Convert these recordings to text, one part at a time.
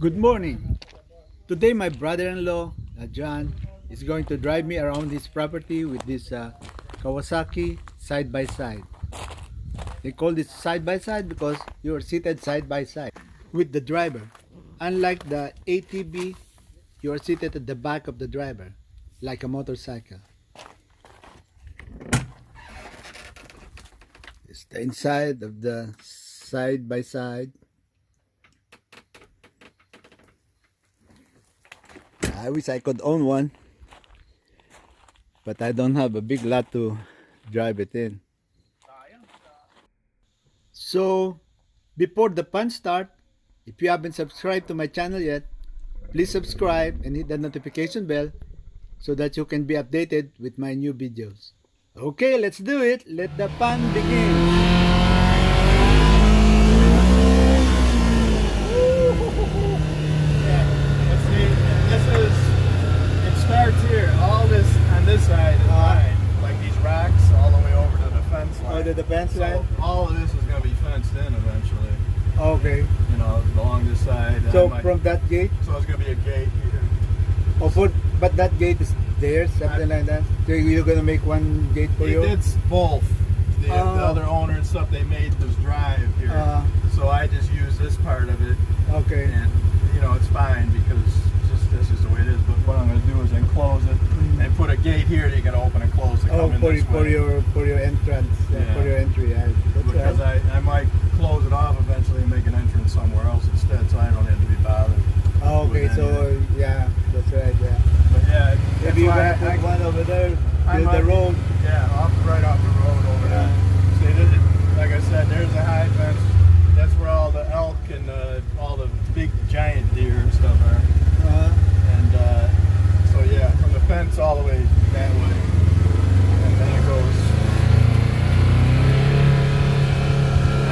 Good morning. Today my brother-in-law, John, is going to drive me around his property with this Kawasaki side-by-side. They call this side-by-side because you are seated side-by-side with the driver. Unlike the ATV, you are seated at the back of the driver, like a motorcycle. It's the inside of the side-by-side. I wish I could own one, but I don't have a big lot to drive it in. So, before the fun start, if you haven't subscribed to my channel yet, please subscribe and hit the notification bell so that you can be updated with my new videos. Okay, let's do it. Let the fun begin. Starts here. All this on this side is mine. Like these rocks all the way over to the fence line. Oh, the fence line? So all of this is going to be fenced in eventually. Okay. You know, along this side. So from that gate? So it's going to be a gate here. Oh, but that gate is there, something like that? So you're going to make one gate for you? It's both. The other owner and stuff, they made this drive here. So I just use this part of it. Okay. And, you know, it's fine because this is the way it is, but what I'm going to do is enclose it and put a gate here that you can open and close to come in this way. For your entrance, for your entry. Yeah. Because I might close it off eventually and make an entrance somewhere else instead, so I don't have to be bothered. Oh, okay, so yeah, that's right, yeah. But yeah, if you want to put one over there, the road. Yeah, right off the road over there. See, like I said, there's a high fence. That's where all the elk and all the big giant deer and stuff are. So yeah, from the fence all the way that way, and then it goes.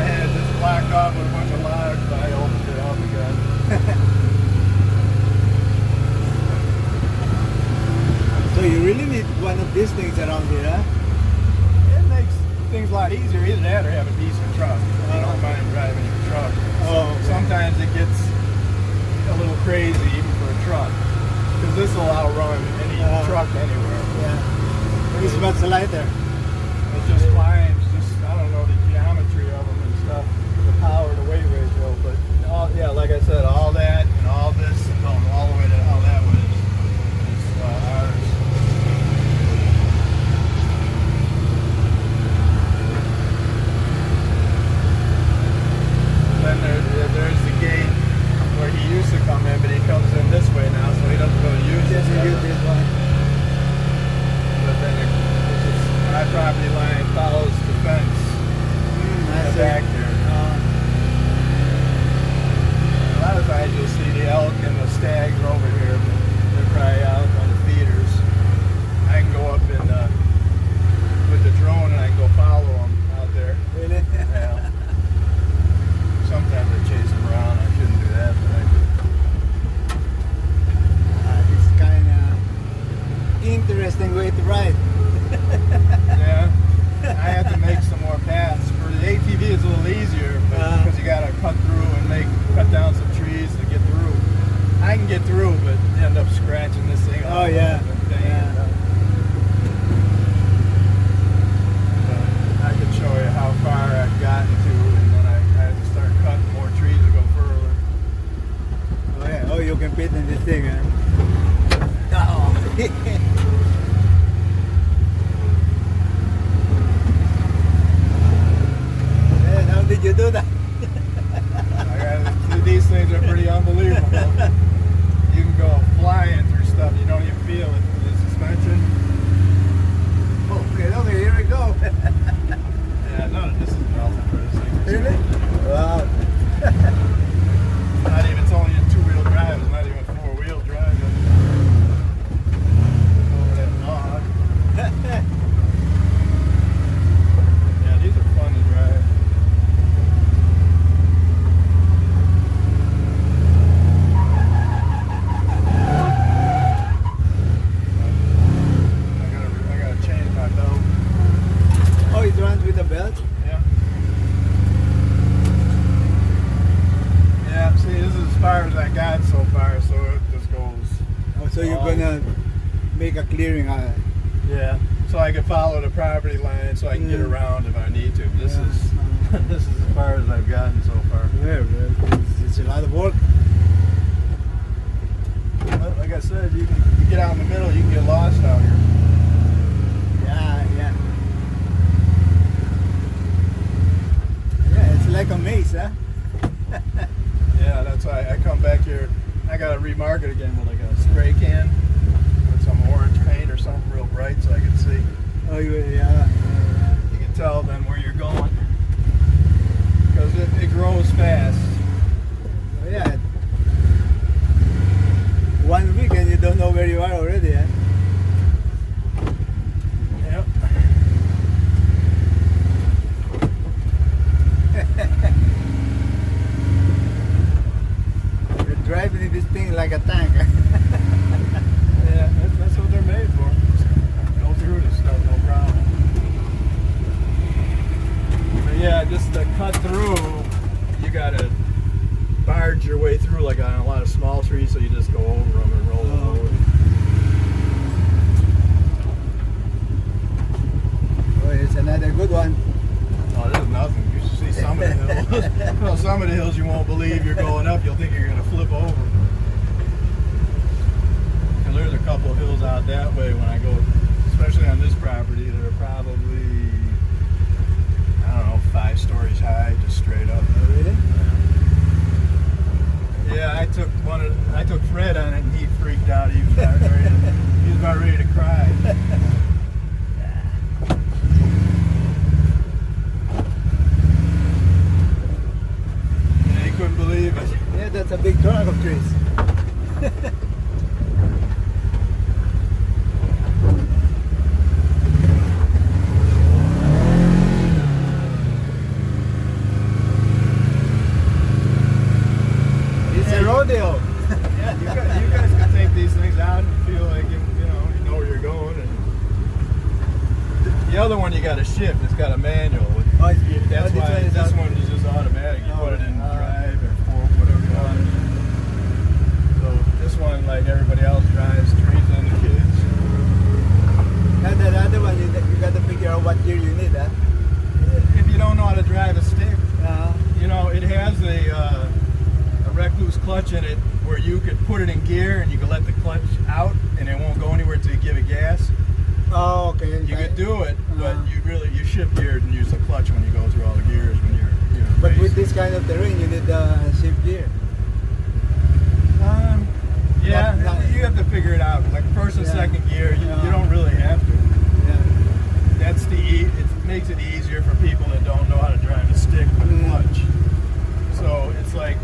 I had this blocked off with a bunch of logs, but I opened it up again. So you really need one of these things around here, huh? It makes things a lot easier. Either that or have a decent truck. I don't mind driving your truck. Sometimes it gets a little crazy even for a truck. Because this will outrun any truck anywhere. Yeah. It's much lighter. It just climbs, I don't know the geometry of them and stuff, the power to weight ratio, but like I said, all that and all this and all the way to all that way is ours. Then there's the gate where he used to come in, but he comes in this way now, so he doesn't really use this one. But then my property line follows the fence back there. A lot of times you'll see the elk and the stags over here, but they're probably out on the feeders. I can go up with the drone and I can go follow them out there. Really? Yeah. Sometimes I chase them around. I shouldn't do that, but I do. It's kind of interesting way to ride. Yeah. I had to make some more paths. For the ATV, it's a little easier because you got to cut through and cut down some trees to get through. I can get through, but end up scratching this thing off. Oh, yeah. I could show you how far I've gotten to, and then I had to start cutting more trees to go further. Oh yeah, oh you can fit in this thing, huh? Oh. Man, how did you do that? These things are pretty unbelievable. You can go flying through stuff, you don't even feel it with the suspension. Okay, here we go. Yeah, none of this is melting for this thing. Really? Wow. It's only a two-wheel drive, it's not even four-wheel drive. Over that log. Yeah, these are fun to drive. gonna make a clearing. Yeah, so I can follow the property line, so I can get around if I need to. This is this is as far as I've gotten so far. Yeah, it's a lot of work. But like I said, you get out in the middle, you can get lost out here. Yeah. Yeah, it's like a maze, huh? Yeah, that's why I come back here. I gotta remark it again with like a spray can with some orange paint or something real bright so I can see. Oh, yeah. You can tell then where you're going because it grows fast. Oh, yeah. 1 week and you don't know where you are already, huh? Yep. You're driving this thing like a tank. Yeah, that's what they're made for. Just go through this stuff, no problem. But yeah, just to cut through, you gotta barge your way through like on a lot of small trees, so you just go over them and roll them over. Oh, it's another good one. Oh, this is nothing. You should see some of the hills. Well, some of the hills you won't believe you're going up. You'll think you're gonna flip over. And there's a couple hills out that way when I go, especially on this property, that are probably, I don't know, 5 stories high, just straight up. Oh, really? Yeah, I took Fred on it and he freaked out. He was about ready to cry. Yeah, he couldn't believe it. Yeah, that's a big trunk of trees. It's a rodeo. Yeah, you guys can take these things out and feel like you know where you're going. And the other one you got to shift. It's got a manual. Oh, That's why this one is just automatic. You put it in drive or fork, whatever you want. So this one, like everybody else, drives trees and the kids. And the other one, you got to figure out what gear you need, huh? If you don't know how to drive a stick, Uh-huh. you know, it has a recluse clutch in it where you could put it in gear and you can let the clutch out and it won't go anywhere until you give it gas. Oh, okay. You could do it, but you shift geared and use the clutch when you go through all the gears when you're But with racing. this kind of terrain, you need shift gear. Yeah, Not- you have to figure it out. Like first and second gear, you don't really have to. Yeah. That's it makes it easier for people that don't know how to drive a stick with a clutch. So it's like,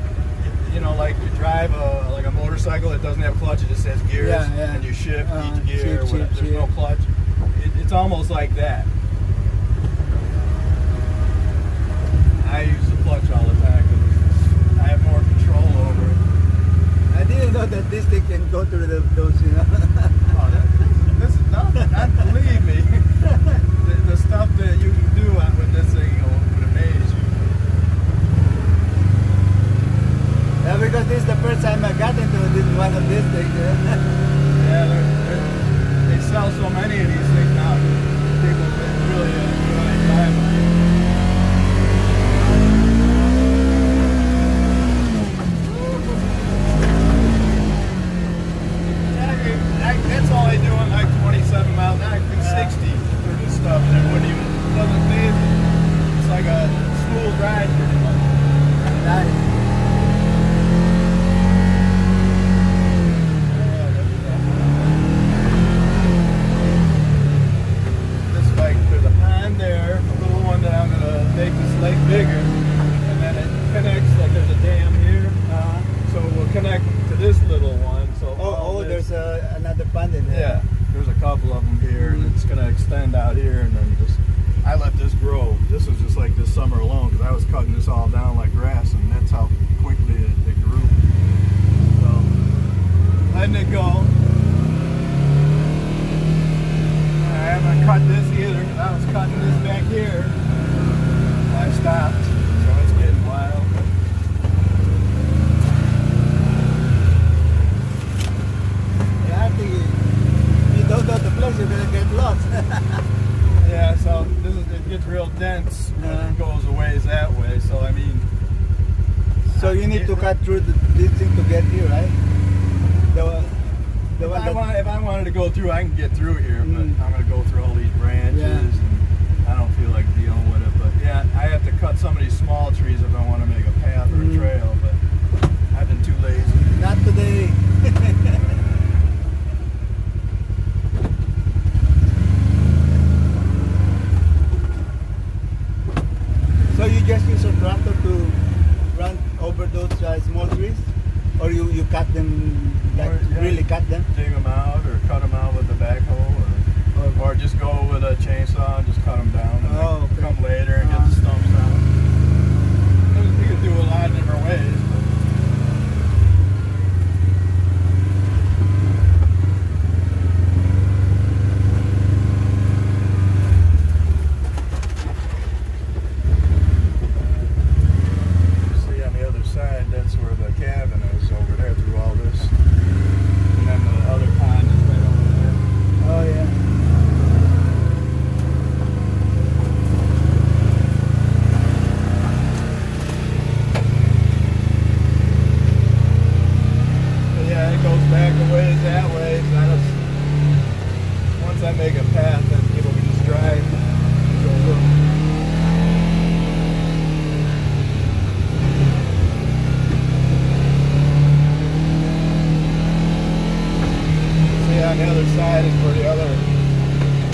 you know, like you drive a motorcycle that doesn't have clutch, it just says gears, Yeah. and you shift each gear. Shift, There's shift. no clutch. It's almost like that. I use the clutch all the time because I have more control over it. I didn't know that this thing can go through those, you know. Oh, this is nothing. Believe me, the stuff that you can do with this thing would amaze you. Yeah, because this is the first time I got into one of these things. Yeah, they sell so many of these things now. People really buy them. That's all I do on like 27 miles. Now I do 60 through this stuff, and it doesn't phase me. It's like a smooth ride pretty much. Nice. This like there's a pond there, a little one that I'm gonna make this lake bigger, and then it connects like there's a dam here, so we'll connect to this little one. So all this- there's another pond in there. yeah, there's a couple of them here, and it's gonna extend out here, and then I let this grow. This was just like this summer alone because I was cutting this all down like grass, and that's how quickly it grew. So letting it go. I haven't cut this either. I was cutting this back here. I stopped, so it's getting wild. Yeah, I think cut through this thing to get here, right? The one that, If I wanted to go through, I can get through here, but I'm going to go through all these branches, Yeah. and I don't feel like dealing with it. But yeah, I have to cut some of these small trees if I want to make a path or a trail, but I've been too lazy. not today. So you just use a tractor to run over those small trees, or you cut them, like Or, yeah, really cut them? Dig them out or cut them out with the backhoe, or just go with a chainsaw and just cut them down and Oh, okay. come later and get the stumps out. You could do a lot of different ways. See on the other side, that's where the cabin is over there through all this. And then the other pond is right over there. Oh yeah. But yeah, it goes back a ways that way. So once I make a path, then people can just drive. Go look. See, on the other side is where the other,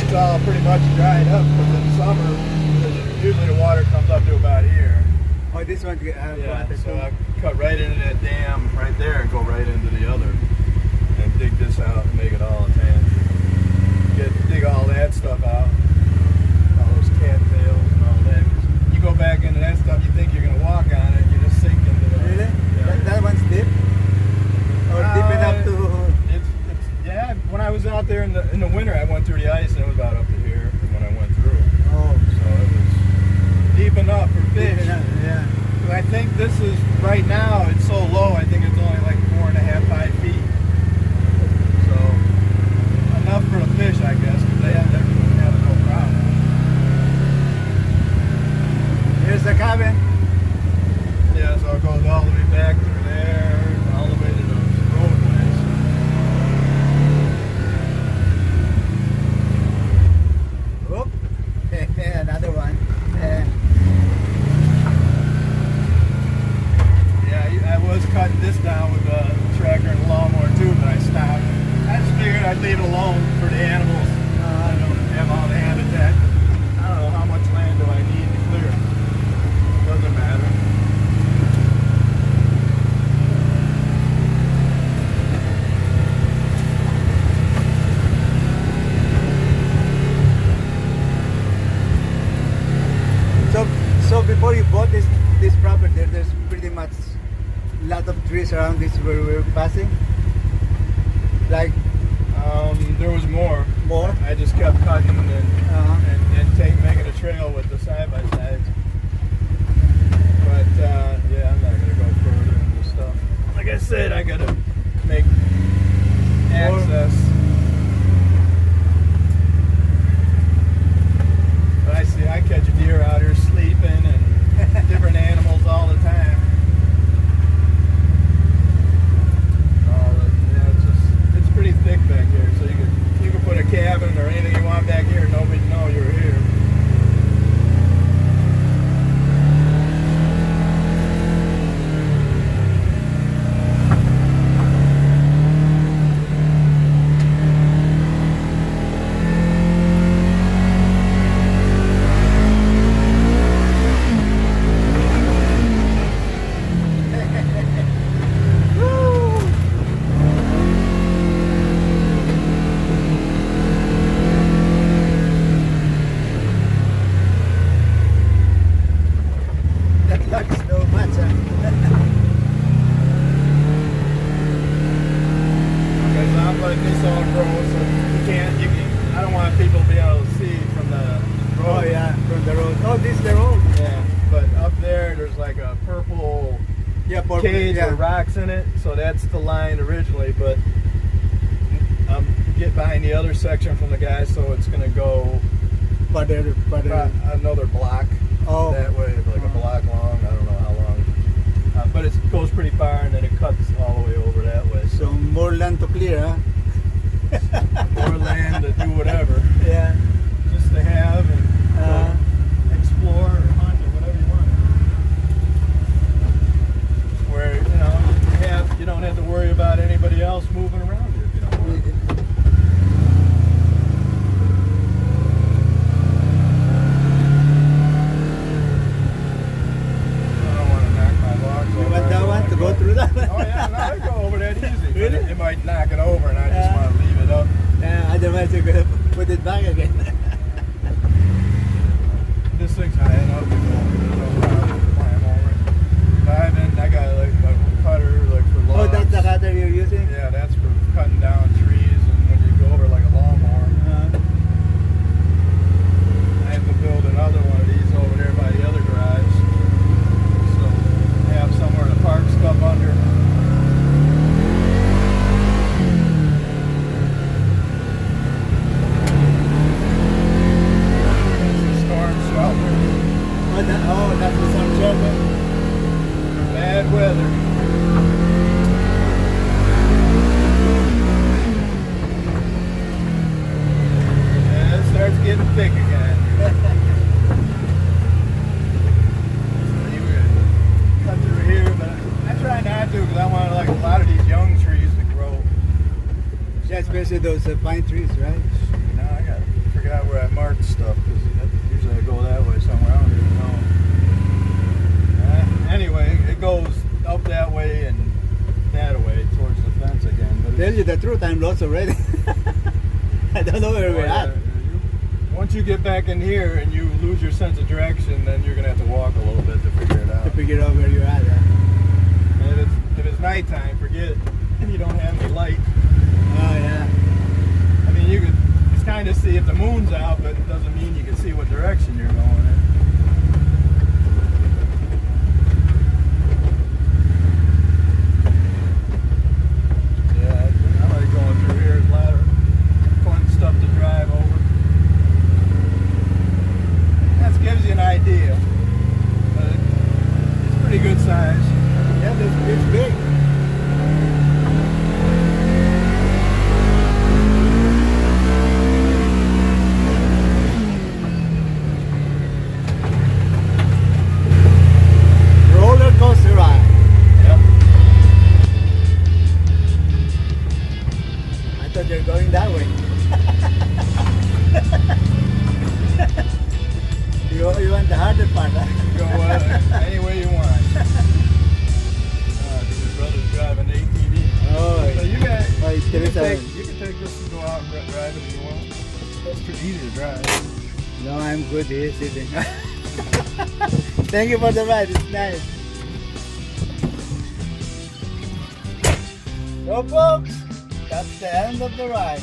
it's all pretty much dried up because in summer, usually the water comes up to about here. Oh, this one. Yeah, so I cut right into that dam right there and go right into the other and dig this out and make it all a tan. Dig all that stuff out, all those cattails and all that. You go back into that stuff, you think you're going to walk on it, you just sink into the... Really? Yeah. That one's deep? Or deep enough to... Yeah, when I was out there in the winter, I went through the ice and it was about up to here when I went through. Oh, So it was deep enough for fish. deep enough, yeah. I think this is, right now, it's so low, I think it's only like 4.5, 5 feet. So, enough for the fish, I guess, because they're having no problem. Here's the cabin. Yeah, so it goes all the way back through there, all the way to the roadways. Oh, another one. Yeah, I was cutting this down with a tractor and a lawnmower too, but I stopped. I just figured I'd leave it alone for the animals. I don't have all the habitat. I don't know how much land do I need to clear. Doesn't matter. So before you bought this property, there's pretty much a lot of trees around this where we're passing. Like There was more. more. I just kept cutting and making a trail with the side-by-sides. But yeah, I'm not gonna go further into stuff. Like I said, I gotta make access. But I catch a deer out here sleeping and different animals all the time. It's pretty thick back here, so you can put a cabin or anything you want back here. Nobody know you're here. That looks so much. Because I'm letting this all grow, so you can. I don't want people to be able to see from the road. Oh yeah, from the road. Oh, this is the road. Yeah, but up there's like a purple Yeah, purple. cage Yeah. with rocks in it, so that's the line originally. But get behind the other section from the guy, so it's gonna go Further. about another block Oh. that way, like a block long. I don't know how long. but it goes pretty far and then it cuts all the way over that way. So more land to clear, huh? More land to do whatever, Yeah. just to have and Uh, explore or hunt or whatever you want. Where you don't have to worry about anybody else moving around you if you don't want to. I don't want to knock my logs you over. want that one to go through that one? Oh yeah, no, I go over that easy. But Really? it might knock it over, and I just Yeah. want to leave it up. Yeah, otherwise you're gonna put it back again. This thing's high enough to go. No problem to climb over it. I got like a cutter, like for logs. Oh, that's the cutter you're using? Yeah, that's for cutting down trees, and when you go over like a lawnmower. I have to build another one of these over there by the other garage, so I have somewhere to park stuff under. Storm shelter. That's the sun shelter. Bad weather. Yeah, it starts getting thick again. You would cut through here, but I try not to because I want like a lot of these young trees to grow. Yeah, especially those pine trees, right? Now I gotta figure out where I marked stuff because usually I go that way somewhere. I don't even know. Anyway, it goes up that way and that way towards the fence again. But Tell you the truth, I'm lost already. I don't know where we're at. Once you get back in here and you lose your sense of direction, then you're gonna have to walk a little bit to figure it out. To figure out where you're at. And if it's nighttime, forget it. You don't have any light. Oh yeah. I mean, you could kind of see if the moon's out, but it doesn't mean you can see what direction you're going in. Yeah, I like going through here. There's a lot of fun stuff to drive over. That gives you an idea. But it's pretty good size. Yeah, it's big. Roller coaster ride. Yep. I thought you were going that way. you want the harder part, huh? Go any way you want. Your brother's driving ATV. Oh, So you got oh, you there can is a- take this and go out and drive it if you want. It's pretty easy to drive. No, I'm good here sitting. Thank you for the ride, it's nice. So folks, that's the end of the ride.